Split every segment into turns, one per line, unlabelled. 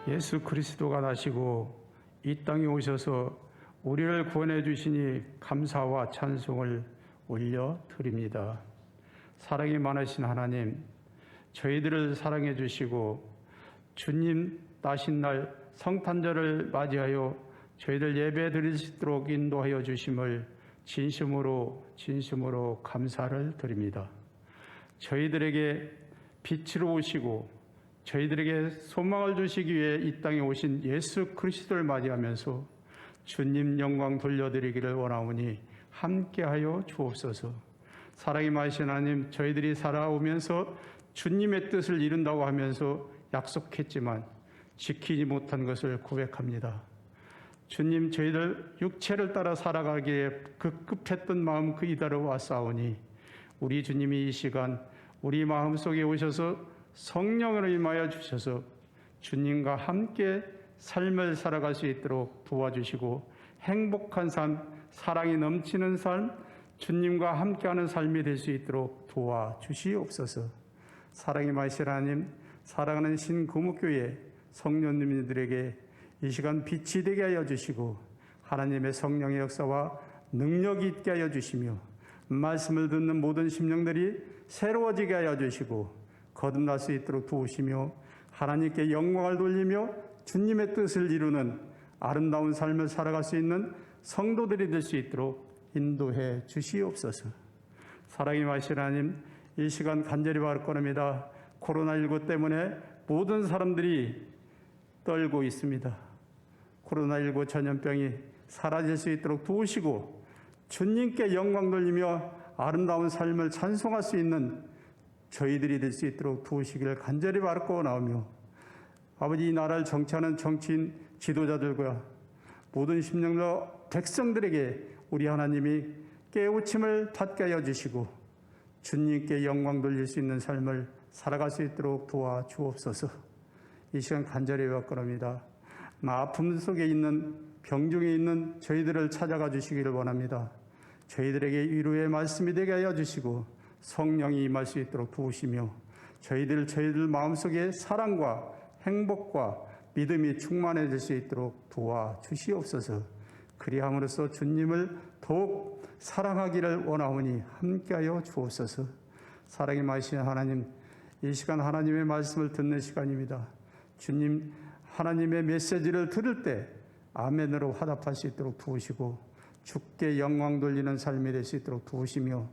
예수 그리스도가 나시고 이 땅에 오셔서 우리를 구원해 주시니 감사와 찬송을 올려드립니다. 사랑이 많으신 하나님, 저희들을 사랑해 주시고 주님 나신 날 성탄절을 맞이하여 저희들 예배 드릴 수 있도록 인도하여 주심을 진심으로 감사를 드립니다. 저희들에게 빛으로 오시고 저희들에게 소망을 주시기 위해 이 땅에 오신 예수 그리스도를 맞이하면서 주님 영광 돌려드리기를 원하오니 함께하여 주옵소서. 사랑이 많으신 하나님, 저희들이 살아오면서 주님의 뜻을 이룬다고 하면서 약속했지만 지키지 못한 것을 고백합니다. 주님, 저희들 육체를 따라 살아가기에 급급했던 마음 이달로 왔사오니 우리 주님이 이 시간 우리 마음속에 오셔서 성령으로 임하여 주셔서 주님과 함께 삶을 살아갈 수 있도록 도와주시고 행복한 삶, 사랑이 넘치는 삶, 주님과 함께하는 삶이 될 수 있도록 도와주시옵소서. 사랑이 많으신 하나님, 사랑하는 신구목교회 성도님들에게 이 시간 빛이 되게 하여 주시고 하나님의 성령의 역사와 능력이 있게 하여 주시며 말씀을 듣는 모든 심령들이 새로워지게 하여 주시고 거듭날 수 있도록 도우시며 하나님께 영광을 돌리며 주님의 뜻을 이루는 아름다운 삶을 살아갈 수 있는 성도들이 될 수 있도록 인도해 주시옵소서. 사랑이 많으신 하나님, 이 시간 간절히 바랄 코로나19 때문에 모든 사람들이 떨고 있습니다. 코로나19 전염병이 사라질 수 있도록 도우시고 주님께 영광 돌리며 아름다운 삶을 찬송할 수 있는 저희들이 될 수 있도록 도우시기를 간절히 바라고 나오며 아버지, 이 나라를 정치하는 정치인 지도자들과 모든 심령과 백성들에게 우리 하나님이 깨우침을 받게 하여 주시고 주님께 영광 돌릴 수 있는 삶을 살아갈 수 있도록 도와주옵소서. 이 시간 간절히 바랍니다. 아픔 속에 있는 병중에 있는 저희들을 찾아가 주시기를 원합니다. 저희들에게 위로의 말씀이 되게 하여 주시고 성령이 임할 수 있도록 도우시며 저희들 마음속에 사랑과 행복과 믿음이 충만해질 수 있도록 도와주시옵소서. 그리함으로써 주님을 더욱 사랑하기를 원하오니 함께하여 주옵소서. 사랑이 많으신 하나님, 이 시간 하나님의 말씀을 듣는 시간입니다. 주님, 하나님의 메시지를 들을 때 아멘으로 화답할 수 있도록 도우시고 주께 영광 돌리는 삶이 될 수 있도록 도우시며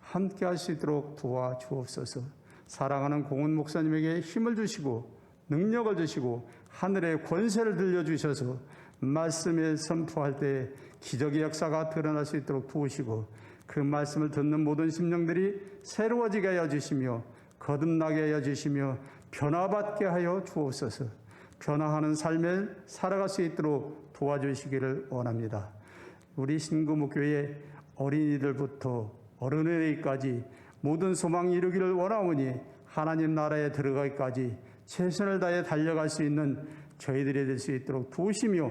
함께 할 수 있도록 도와주옵소서. 사랑하는 공은 목사님에게 힘을 주시고 능력을 주시고 하늘의 권세를 들려주셔서 말씀을 선포할 때 기적의 역사가 드러날 수 있도록 도우시고 그 말씀을 듣는 모든 심령들이 새로워지게 하여 주시며 거듭나게 하여 주시며 변화받게 하여 주옵소서. 변화하는 삶을 살아갈 수 있도록 도와주시기를 원합니다. 우리 신구목교회 어린이들부터 어른에게까지 모든 소망 이루기를 원하오니 하나님 나라에 들어가기까지 최선을 다해 달려갈 수 있는 저희들이 될 수 있도록 도우시며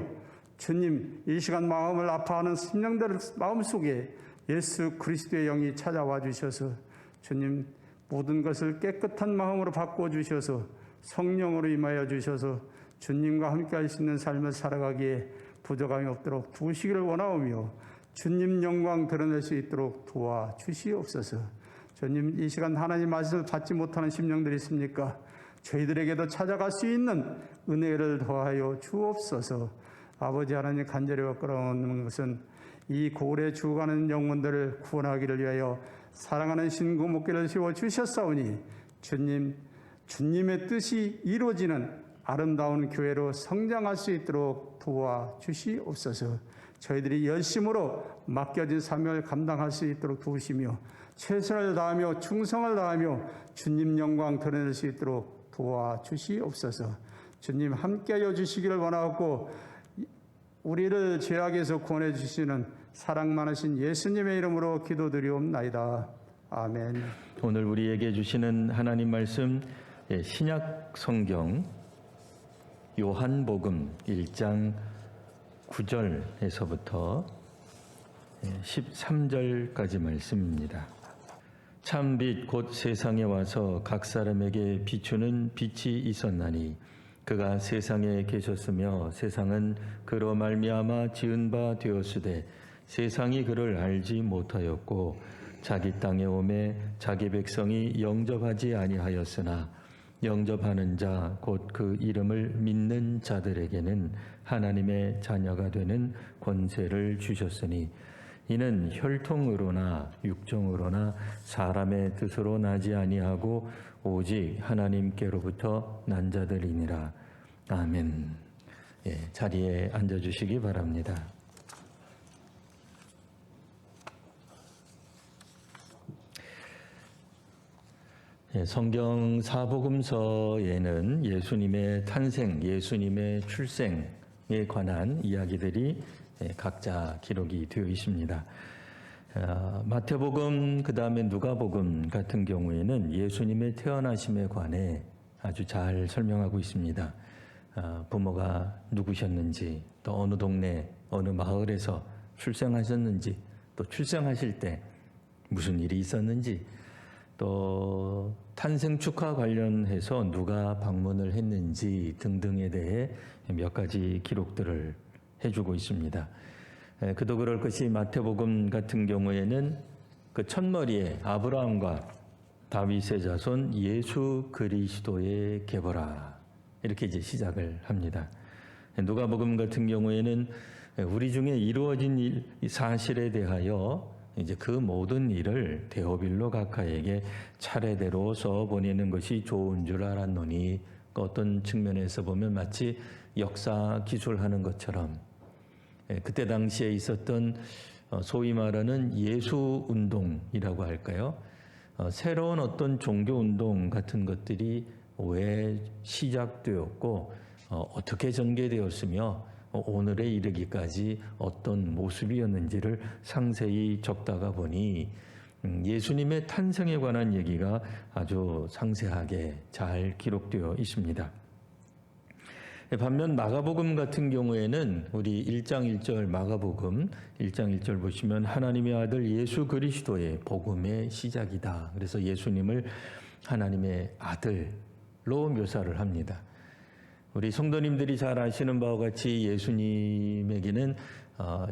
주님, 이 시간 마음을 아파하는 심령들 마음속에 예수 그리스도의 영이 찾아와 주셔서 주님 모든 것을 깨끗한 마음으로 바꿔주셔서 성령으로 임하여 주셔서 주님과 함께 할 수 있는 삶을 살아가기에 부족함이 없도록 도우시기를 원하오며 주님 영광 드러낼 수 있도록 도와주시옵소서. 주님, 이 시간 하나님 말씀을 받지 못하는 심령들이 있습니까? 저희들에게도 찾아갈 수 있는 은혜를 더하여 주옵소서. 아버지 하나님, 간절히 바라는 것은 이 고을에 죽어가는 영혼들을 구원하기를 위하여 사랑하는 신구목교를 세워주셨사오니 주님의 뜻이 이루어지는 아름다운 교회로 성장할 수 있도록 도와주시옵소서. 저희들이 열심으로 맡겨진 사명을 감당할 수 있도록 도우시며 최선을 다하며 충성을 다하며 주님 영광 드러낼 수 있도록 도와주시옵소서. 주님 함께하여 주시기를 원하고 우리를 죄악에서 구원해 주시는 사랑 많으신 예수님의 이름으로 기도드리옵나이다. 아멘.
오늘 우리에게 주시는 하나님 말씀, 신약 성경 요한복음 1장 9절에서부터 13절까지 말씀입니다. 참빛 곧 세상에 와서 각 사람에게 비추는 빛이 있었나니 그가 세상에 계셨으며 세상은 그로 말미암아 지은 바 되었으되 세상이 그를 알지 못하였고 자기 땅에 오매 자기 백성이 영접하지 아니하였으나 영접하는 자 곧 그 이름을 믿는 자들에게는 하나님의 자녀가 되는 권세를 주셨으니 이는 혈통으로나 육정으로나 사람의 뜻으로 나지 아니하고 오직 하나님께로부터 난 자들이니라. 아멘. 예, 자리에 앉아주시기 바랍니다. 예, 성경 사복음서에는 예수님의 탄생, 예수님의 출생에 관한 이야기들이 각자 기록이 되어 있습니다. 마태복음 그다음에 누가복음 같은 경우에는 예수님의 태어나심에 관해 아주 잘 설명하고 있습니다. 부모가 누구셨는지, 또 어느 동네, 어느 마을에서 출생하셨는지, 또 출생하실 때 무슨 일이 있었는지, 또 탄생 축하 관련해서 누가 방문을 했는지 등등에 대해 몇 가지 기록들을 해주고 있습니다. 그도 그럴 것이 마태복음 같은 경우에는 그 첫머리에 아브라함과 다윗의 자손 예수 그리스도의 계보라 이렇게 이제 시작을 합니다. 누가복음 같은 경우에는 우리 중에 이루어진 일, 사실에 대하여 이제 그 모든 일을 데오빌로 각하에게 차례대로 써 보내는 것이 좋은 줄 알았노니 어떤 측면에서 보면 마치 역사 기술하는 것처럼 그때 당시에 있었던 소위 말하는 예수 운동이라고 할까요? 새로운 어떤 종교 운동 같은 것들이 왜 시작되었고 어떻게 전개되었으며 오늘에 이르기까지 어떤 모습이었는지를 상세히 적다가 보니 예수님의 탄생에 관한 얘기가 아주 상세하게 잘 기록되어 있습니다. 반면 마가복음 같은 경우에는 우리 1장 1절 마가복음 1장 1절 보시면 하나님의 아들 예수 그리스도의 복음의 시작이다. 그래서 예수님을 하나님의 아들로 묘사를 합니다. 우리 성도님들이 잘 아시는 바와 같이 예수님에게는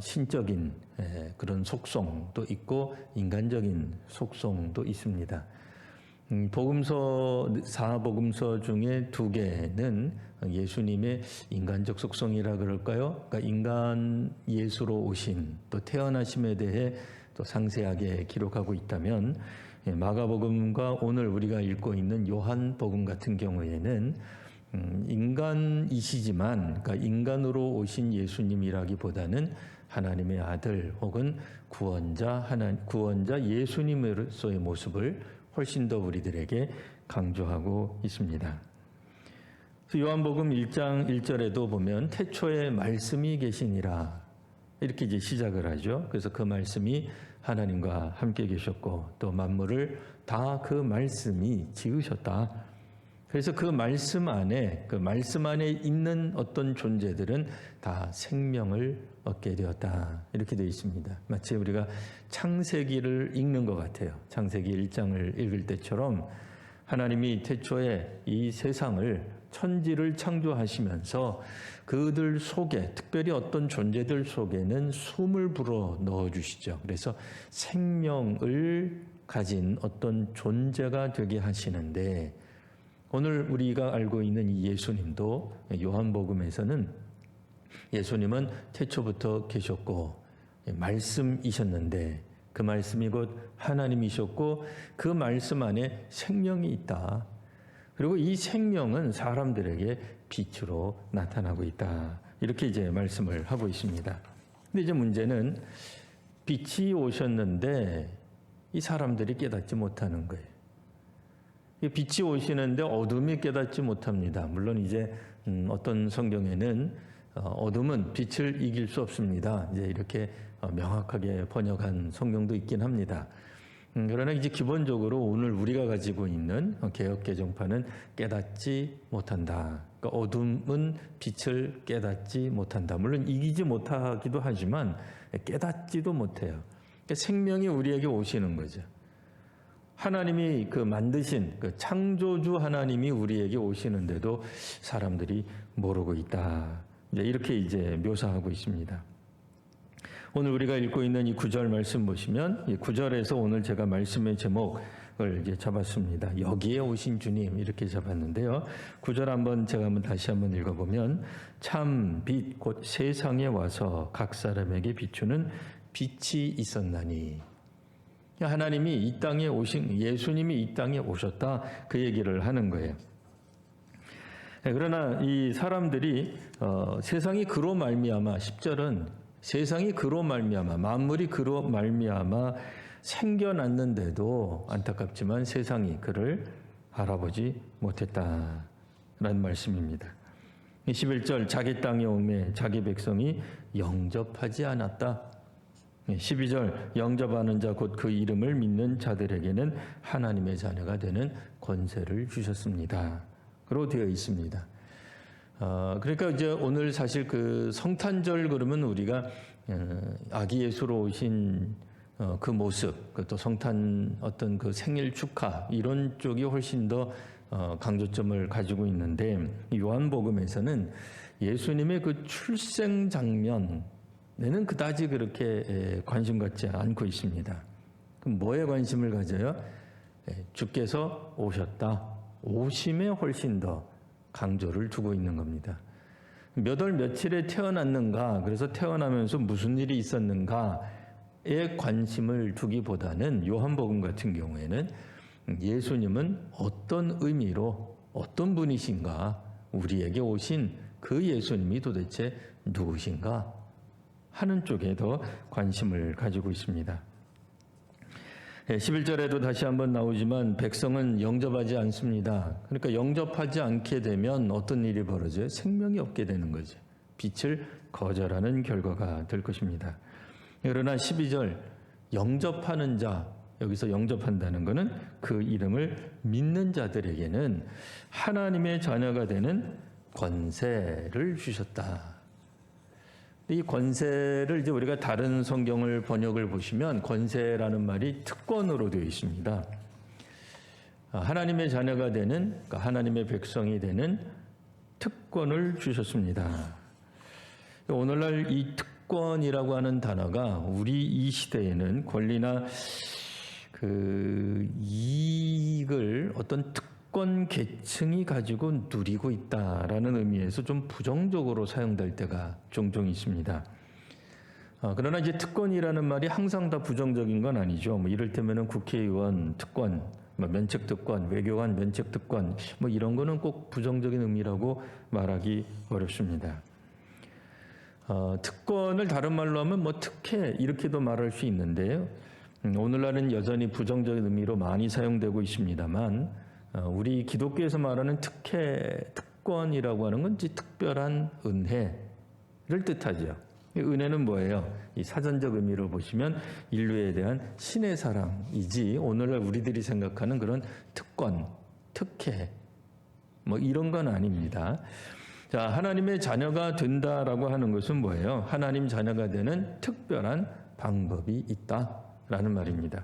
신적인 그런 속성도 있고 인간적인 속성도 있습니다. 복음서 4복음서 중에 2개는 예수님의 인간적 속성이라 그럴까요? 그러니까 인간 예수로 오신 또 태어나심에 대해 또 상세하게 기록하고 있다면 마가복음과 오늘 우리가 읽고 있는 요한복음 같은 경우에는 인간이시지만 그러니까 인간으로 오신 예수님이라기보다는 하나님의 아들 혹은 구원자 예수님으로서의 모습을 훨씬 더 우리들에게 강조하고 있습니다. 요한복음 1장 1절에도 보면 태초에 말씀이 계시니라 이렇게 이제 시작을 하죠. 그래서 그 말씀이 하나님과 함께 계셨고 또 만물을 다 그 말씀이 지으셨다. 그래서 그 말씀 안에 있는 어떤 존재들은 다 생명을 얻게 되었다. 이렇게 되어 있습니다. 마치 우리가 창세기를 읽는 것 같아요. 창세기 1장을 읽을 때처럼 하나님이 태초에 이 세상을 천지를 창조하시면서 그들 속에 특별히 어떤 존재들 속에는 숨을 불어 넣어주시죠. 그래서 생명을 가진 어떤 존재가 되게 하시는데 오늘 우리가 알고 있는 이 예수님도 요한복음에서는 예수님은 태초부터 계셨고 말씀이셨는데 그 말씀이 곧 하나님이셨고 그 말씀 안에 생명이 있다. 그리고 이 생명은 사람들에게 빛으로 나타나고 있다. 이렇게 이제 말씀을 하고 있습니다. 근데 이제 문제는 빛이 오셨는데 이 사람들이 깨닫지 못하는 거예요. 빛이 오시는데 어둠이 깨닫지 못합니다. 물론 이제 어떤 성경에는 어둠은 빛을 이길 수 없습니다. 이제 이렇게 명확하게 번역한 성경도 있긴 합니다. 그러나 이제 기본적으로 오늘 우리가 가지고 있는 개역 개정판은 깨닫지 못한다. 그러니까 어둠은 빛을 깨닫지 못한다. 물론 이기지 못하기도 하지만 깨닫지도 못해요. 그러니까 생명이 우리에게 오시는 거죠. 하나님이 그 만드신 그 창조주 하나님이 우리에게 오시는데도 사람들이 모르고 있다. 이렇게 이제 묘사하고 있습니다. 오늘 우리가 읽고 있는 이 9절 말씀 보시면 이 9절에서 오늘 제가 말씀의 제목을 이제 잡았습니다. 여기에 오신 주님 이렇게 잡았는데요. 9절 제가 다시 한번 읽어보면 참 빛 곧 세상에 와서 각 사람에게 비추는 빛이 있었나니. 하나님이 이 땅에 오신 예수님이 이 땅에 오셨다 그 얘기를 하는 거예요. 그러나 이 사람들이 세상이 그로 말미암아 10절은 세상이 그로 말미암아 만물이 그로 말미암아 생겨났는데도 안타깝지만 세상이 그를 알아보지 못했다라는 말씀입니다. 11절 자기 땅에 오매 자기 백성이 영접하지 않았다. 12절 영접하는 자 곧 그 이름을 믿는 자들에게는 하나님의 자녀가 되는 권세를 주셨습니다. 그로 되어 있습니다. 그러니까 이제 오늘 사실 그 성탄절 그러면 우리가 아기 예수로 오신 그 모습, 또 성탄 어떤 그 생일 축하 이런 쪽이 훨씬 더 강조점을 가지고 있는데 요한복음에서는 예수님의 그 출생 장면에는 그다지 그렇게 관심 갖지 않고 있습니다. 그럼 뭐에 관심을 가져요? 주께서 오셨다. 오심에 훨씬 더 강조를 두고 있는 겁니다. 몇 월 며칠에 태어났는가, 그래서 태어나면서 무슨 일이 있었는가에 관심을 두기보다는 요한복음 같은 경우에는 예수님은 어떤 의미로 어떤 분이신가, 우리에게 오신 그 예수님이 도대체 누구신가 하는 쪽에 더 관심을 가지고 있습니다. 11절에도 다시 한번 나오지만 백성은 영접하지 않습니다. 그러니까 영접하지 않게 되면 어떤 일이 벌어져요? 생명이 없게 되는 거죠. 빛을 거절하는 결과가 될 것입니다. 그러나 12절 영접하는 자, 여기서 영접한다는 것은 그 이름을 믿는 자들에게는 하나님의 자녀가 되는 권세를 주셨다. 이 권세를 이제 우리가 다른 성경을 번역을 보시면 권세라는 말이 특권으로 되어 있습니다. 하나님의 자녀가 되는, 그러니까 하나님의 백성이 되는 특권을 주셨습니다. 오늘날 이 특권이라고 하는 단어가 우리 이 시대에는 권리나 그 이익을 어떤 특권 계층이 가지고 누리고 있다라는 의미에서 좀 부정적으로 사용될 때가 종종 있습니다. 그러나 이제 특권이라는 말이 항상 다 부정적인 건 아니죠. 뭐 이를테면은 국회의원 특권, 면책 특권, 외교관 면책 특권, 뭐 이런 거는 꼭 부정적인 의미라고 말하기 어렵습니다. 특권을 다른 말로 하면 뭐 특혜 이렇게도 말할 수 있는데요. 오늘날은 여전히 부정적인 의미로 많이 사용되고 있습니다만 우리 기독교에서 말하는 특권이라고 하는 건 특별한 은혜를 뜻하죠. 은혜는 뭐예요? 이 사전적 의미로 보시면 인류에 대한 신의 사랑이지 오늘날 우리들이 생각하는 그런 특권, 특혜 뭐 이런 건 아닙니다. 자, 하나님의 자녀가 된다라고 하는 것은 뭐예요? 하나님 자녀가 되는 특별한 방법이 있다라는 말입니다.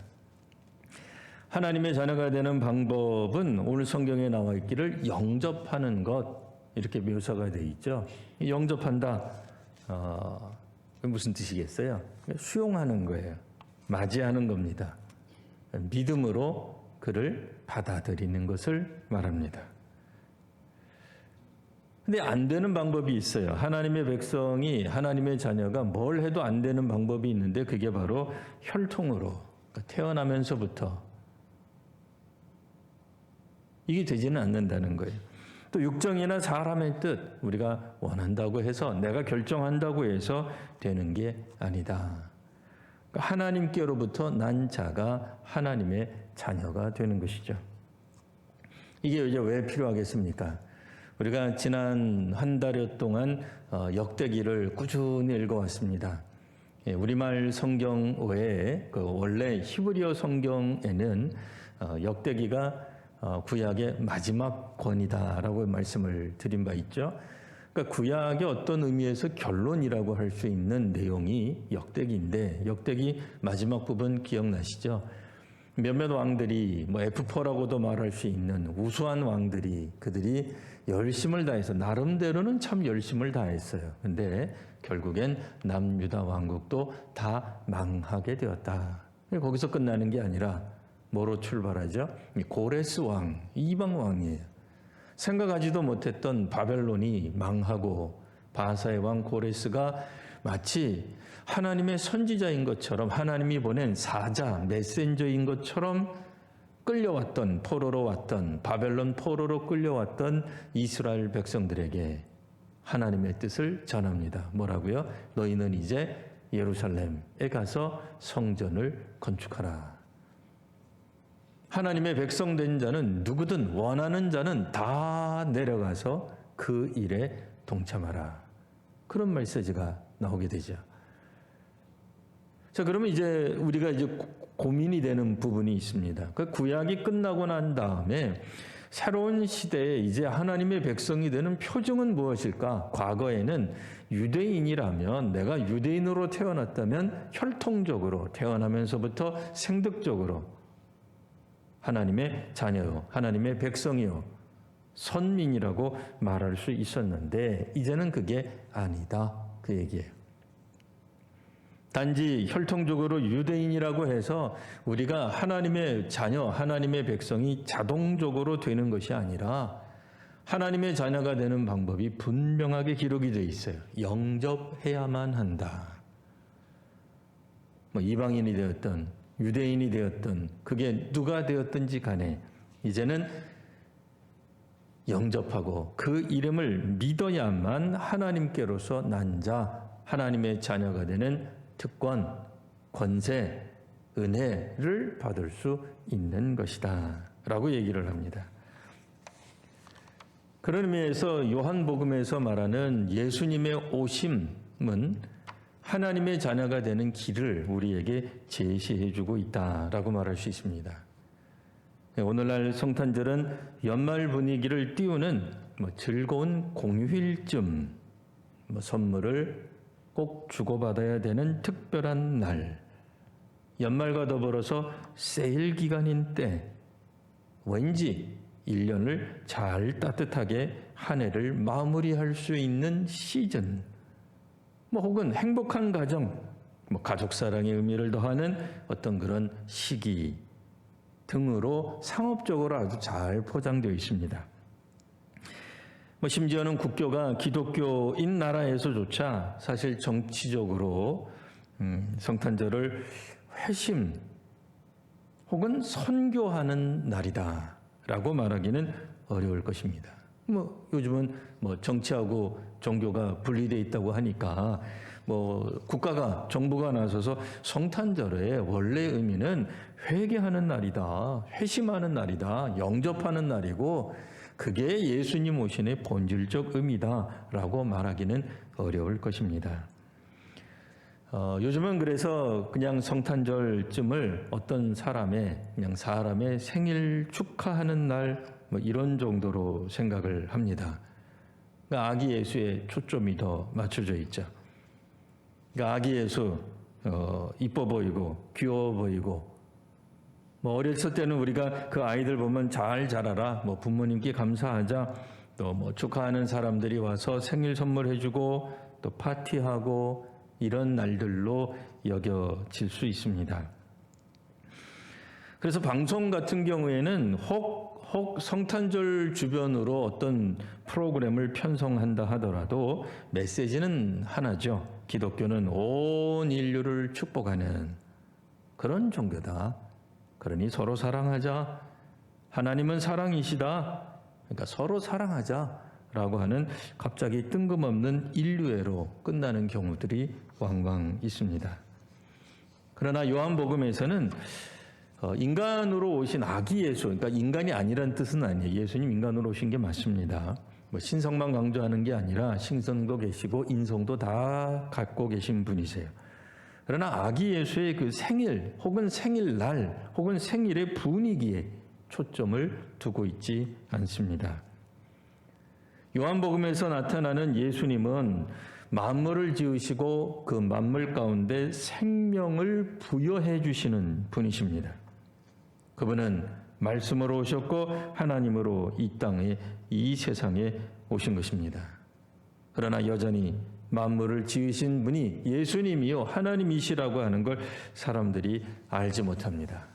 하나님의 자녀가 되는 방법은 오늘 성경에 나와 있기를 영접하는 것 이렇게 묘사가 되어 있죠. 영접한다. 무슨 뜻이겠어요? 수용하는 거예요. 맞이하는 겁니다. 믿음으로 그를 받아들이는 것을 말합니다. 근데 안 되는 방법이 있어요. 하나님의 백성이 하나님의 자녀가 뭘 해도 안 되는 방법이 있는데 그게 바로 혈통으로 태어나면서부터 이게 되지는 않는다는 거예요. 또 육정이나 사람의 뜻 우리가 원한다고 해서 내가 결정한다고 해서 되는 게 아니다. 그러니까 하나님께로부터 난 자가 하나님의 자녀가 되는 것이죠. 이게 이제 왜 필요하겠습니까? 우리가 지난 한 달여 동안 역대기를 꾸준히 읽어왔습니다. 우리말 성경 외에 그 원래 히브리어 성경에는 역대기가 구약의 마지막 권이다라고 말씀을 드린 바 있죠. 그러니까 구약의 어떤 의미에서 결론이라고 할 수 있는 내용이 역대기인데 역대기 마지막 부분 기억나시죠? 몇몇 왕들이 뭐 F4라고도 말할 수 있는 우수한 왕들이 그들이 열심을 다해서 나름대로는 참 열심을 다했어요. 근데 결국엔 남유다 왕국도 다 망하게 되었다. 거기서 끝나는 게 아니라 뭐로 출발하죠? 고레스 왕, 이방 왕이에요. 생각하지도 못했던 바벨론이 망하고 바사의 왕 고레스가 마치 하나님의 선지자인 것처럼 하나님이 보낸 사자, 메신저인 것처럼 끌려왔던 포로로 왔던 바벨론 포로로 끌려왔던 이스라엘 백성들에게 하나님의 뜻을 전합니다. 뭐라고요? 너희는 이제 예루살렘에 가서 성전을 건축하라. 하나님의 백성 된 자는 누구든 원하는 자는 다 내려가서 그 일에 동참하라. 그런 메시지가 나오게 되죠. 자, 그러면 이제 우리가 이제 고민이 되는 부분이 있습니다. 그 구약이 끝나고 난 다음에 새로운 시대에 이제 하나님의 백성이 되는 표징은 무엇일까? 과거에는 유대인이라면 내가 유대인으로 태어났다면 혈통적으로 태어나면서부터 생득적으로 하나님의 자녀요, 하나님의 백성이요, 선민이라고 말할 수 있었는데 이제는 그게 아니다. 그 얘기예요. 단지 혈통적으로 유대인이라고 해서 우리가 하나님의 자녀, 하나님의 백성이 자동적으로 되는 것이 아니라 하나님의 자녀가 되는 방법이 분명하게 기록이 되어 있어요. 영접해야만 한다. 뭐 이방인이 되었던 유대인이 되었던 그게 누가 되었든지 간에 이제는 영접하고 그 이름을 믿어야만 하나님께로서 난 자, 하나님의 자녀가 되는 특권, 권세, 은혜를 받을 수 있는 것이다 라고 얘기를 합니다. 그런 의미에서 요한복음에서 말하는 예수님의 오심은 하나님의 자녀가 되는 길을 우리에게 제시해주고 있다라고 말할 수 있습니다. 오늘날 성탄절은 연말 분위기를 띄우는 즐거운 공휴일쯤 선물을 꼭 주고받아야 되는 특별한 날, 연말과 더불어서 세일 기간인 때 왠지 1년을 잘 따뜻하게 한 해를 마무리할 수 있는 시즌, 혹은 행복한 가정, 가족 사랑의 의미를 더하는 어떤 그런 시기 등으로 상업적으로 아주 잘 포장되어 있습니다. 심지어는 국교가 기독교인 나라에서조차 사실 정치적으로 성탄절을 회심 혹은 선교하는 날이다라고 말하기는 어려울 것입니다. 요즘은 정치하고 종교가 분리되어 있다고 하니까 국가가 정부가 나서서 성탄절의 원래 의미는 회개하는 날이다, 회심하는 날이다, 영접하는 날이고 그게 예수님 오신의 본질적 의미다라고 말하기는 어려울 것입니다. 요즘은 그래서 그냥 성탄절쯤을 어떤 그냥 사람의 생일 축하하는 날 이런 정도로 생각을 합니다. 그러니까 아기 예수의 초점이 더 맞춰져 있죠. 그러니까 아기 예수 이뻐 보이고 귀여워 보이고 어렸을 때는 우리가 그 아이들 보면 잘 자라라, 부모님께 감사하자, 또 축하하는 사람들이 와서 생일 선물해주고 또 파티하고 이런 날들로 여겨질 수 있습니다. 그래서 방송 같은 경우에는 혹 성탄절 주변으로 어떤 프로그램을 편성한다 하더라도 메시지는 하나죠. 기독교는 온 인류를 축복하는 그런 종교다. 그러니 서로 사랑하자. 하나님은 사랑이시다. 그러니까 서로 사랑하자라고 하는 갑자기 뜬금없는 인류애로 끝나는 경우들이 왕왕 있습니다. 그러나 요한복음에서는 인간으로 오신 아기 예수, 그러니까 인간이 아니란 뜻은 아니에요. 예수님 인간으로 오신 게 맞습니다. 신성만 강조하는 게 아니라 신성도 계시고 인성도 다 갖고 계신 분이세요. 그러나 아기 예수의 그 생일 혹은 생일날 혹은 생일의 분위기에 초점을 두고 있지 않습니다. 요한복음에서 나타나는 예수님은 만물을 지으시고 그 만물 가운데 생명을 부여해 주시는 분이십니다. 그분은 말씀으로 오셨고 하나님으로 이 땅에, 이 세상에 오신 것입니다. 그러나 여전히 만물을 지으신 분이 예수님이요 하나님이시라고 하는 걸 사람들이 알지 못합니다.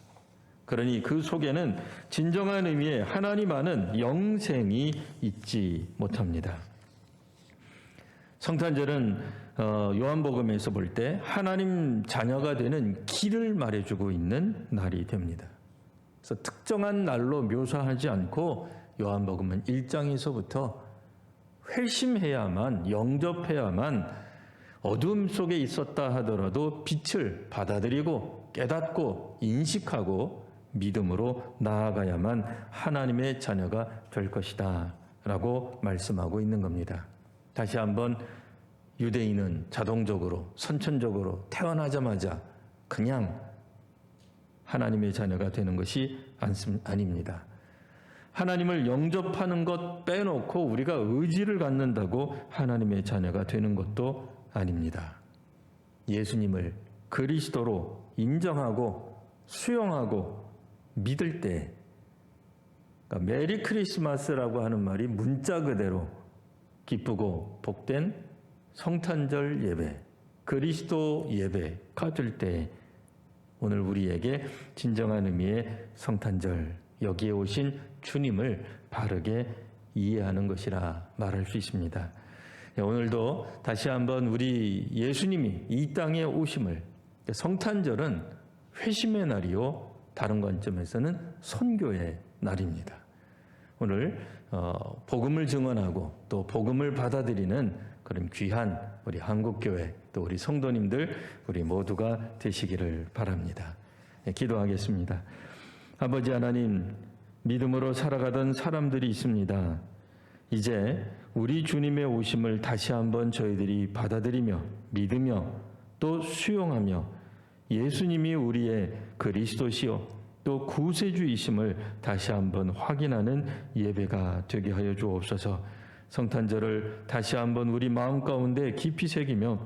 그러니 그 속에는 진정한 의미의 하나님 아는 영생이 있지 못합니다. 성탄절은 요한복음에서 볼 때 하나님 자녀가 되는 길을 말해주고 있는 날이 됩니다. 그래서 특정한 날로 묘사하지 않고 요한복음은 1장에서부터 회심해야만, 영접해야만, 어둠 속에 있었다 하더라도 빛을 받아들이고 깨닫고 인식하고 믿음으로 나아가야만 하나님의 자녀가 될 것이다 라고 말씀하고 있는 겁니다. 다시 한번 유대인은 자동적으로 선천적으로 태어나자마자 그냥 하나님의 자녀가 되는 것이 아닙니다. 하나님을 영접하는 것 빼놓고 우리가 의지를 갖는다고 하나님의 자녀가 되는 것도 아닙니다. 예수님을 그리스도로 인정하고 수용하고 믿을 때, 그러니까 메리 크리스마스라고 하는 말이 문자 그대로 기쁘고 복된 성탄절 예배, 그리스도 예배가 될 때 오늘 우리에게 진정한 의미의 성탄절, 여기에 오신 주님을 바르게 이해하는 것이라 말할 수 있습니다. 오늘도 다시 한번 우리 예수님이 이 땅에 오심을, 성탄절은 회심의 날이요 다른 관점에서는 선교의 날입니다. 오늘 복음을 증언하고 또 복음을 받아들이는 그런 귀한 우리 한국교회 또 우리 성도님들 우리 모두가 되시기를 바랍니다. 기도하겠습니다. 아버지 하나님, 믿음으로 살아가던 사람들이 있습니다. 이제 우리 주님의 오심을 다시 한번 저희들이 받아들이며 믿으며 또 수용하며 예수님이 우리의 그리스도시요 또 구세주이심을 다시 한번 확인하는 예배가 되게 하여 주옵소서. 성탄절을 다시 한번 우리 마음 가운데 깊이 새기며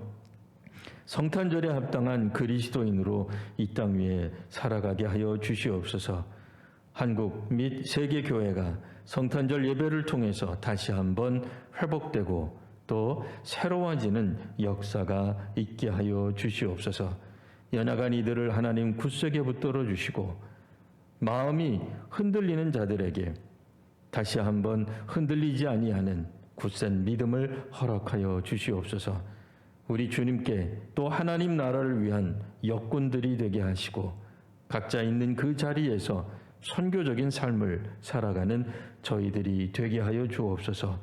성탄절에 합당한 그리스도인으로 이 땅 위에 살아가게 하여 주시옵소서. 한국 및 세계 교회가 성탄절 예배를 통해서 다시 한번 회복되고 또 새로워지는 역사가 있게 하여 주시옵소서. 연약한 이들을 하나님 굳세게 붙들어 주시고 마음이 흔들리는 자들에게 다시 한번 흔들리지 아니하는 굳센 믿음을 허락하여 주시옵소서. 우리 주님께 또 하나님 나라를 위한 역군들이 되게 하시고 각자 있는 그 자리에서 선교적인 삶을 살아가는 저희들이 되게 하여 주옵소서.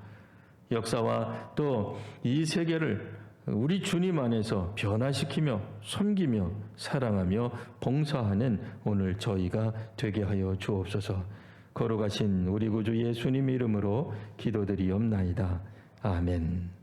역사와 또 이 세계를 우리 주님 안에서 변화시키며 섬기며 사랑하며 봉사하는 오늘 저희가 되게 하여 주옵소서. 거룩하신 우리 구주 예수님 이름으로 기도드리옵나이다. 아멘.